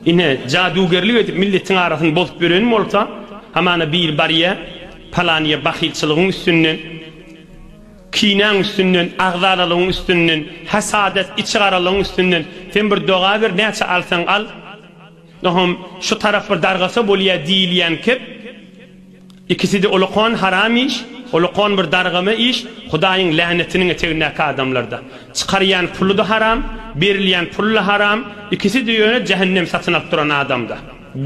ine cadugerlik edip milletin arasını bolup berenim olsa, hamana bir bariye, palaniye bakilçılığın üstünden, kinen üstünden, ağzaralığın üstünden, hasadet, içigaralığın üstünden, sen bir doğa ver, neçe alsan al, şu taraf bir dargasa bolya diýilýän kep, ikisi de uluqan haram iş, uluqan bir dargama iş, Hudaýyň lähnetiniň etegindäki adamlarda. Çıkarýan pulu da haram, berilýän pul da haram, ikisi de ýöne cehennem satyn alyp duran adamda.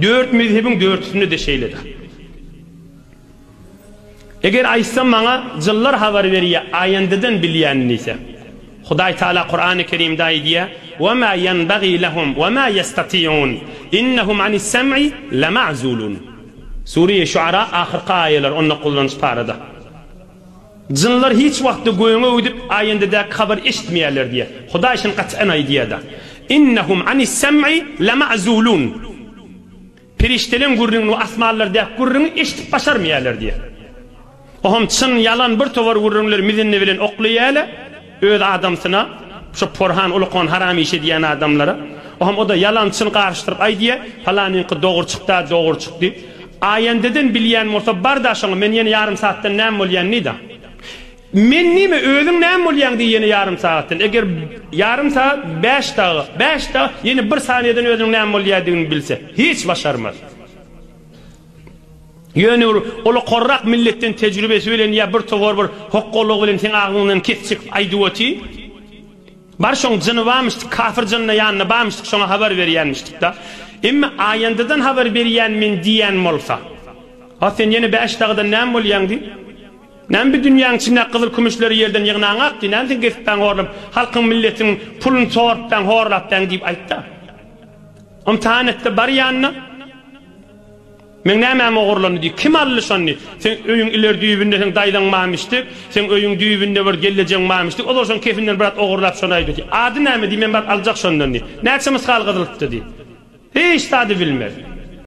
4 mezhebiň 4'sünde de şeýledi. Eger aýsam maňa jyllar habar berýär, aýandadan bilýän ise. Hudaý Taala Qur'an-ı Kerimde aýdýär: "Ve ma yenbagî lehum ve ma yestati'un. İnnehum anis sem'i lema'zulun." Suriye Şuara ahirki ayeler onna kullanış parada. Jynlar hiç wagtda göýüňe ödüp aýandada habar eşitmeýärler diýe. Hudaý şun gat'an aýdýar da. "İnnehum anis sem'i lema'zulun." Periştelerin gurrunu asmanlarda gurrunu eşitip başarmaýarlar diýe. Oham çyn yalan bir tovar gurrunlar mizinne bilen oklaýarlar. Öz adamsyna şu porhan uluqan haram işe diýen adamlara oham o da yalançyn garşyryp aýdýar falanyňky dogry çykdy dogry çykdy aýandadan bilýän bolsa bardaşyň men ýene yarım saatdan näme bolýan nida men nime özüm näme bolýan diýeni yarım saatdan eger yarım saat 5 dagy ýene 1 saniýeden özüň näme bolýandygyny bilse hiç başarmaz. Ýöne ulu qorrak milletten tecrübesi bilen ya bir togor bir hokkoluk bilen sen agyňdan kesip aýdywati bar şoň jyny barmyşdy kafir jynyna ýanyna barmyşdy şoňa habar berýänmişdik da emma aýandadan habar berýän men diýen bolsa ha sen ýene 5 dagdan näme bolýandy näme bir dünýäň içinde gyzyl kümüşleri ýerden ýygynan akdy näme sen gesipden horlap halkyň milletiň pulun çorapdan horlapdan diýip aýtdy imtihanetde bar ýanyna men näme ogurlany diýip kim ally şonu sen öýüň iler düýbünde sen daýdan mamışdyk sen öýüň düýbünde bir gelejek mamışdyk olar şon kefinden birat ogurlap şonu aýdy ady näme diýip men bar aljak şondan diýip näçe mysgal gyzylypdy diýip hiç tadı bilmez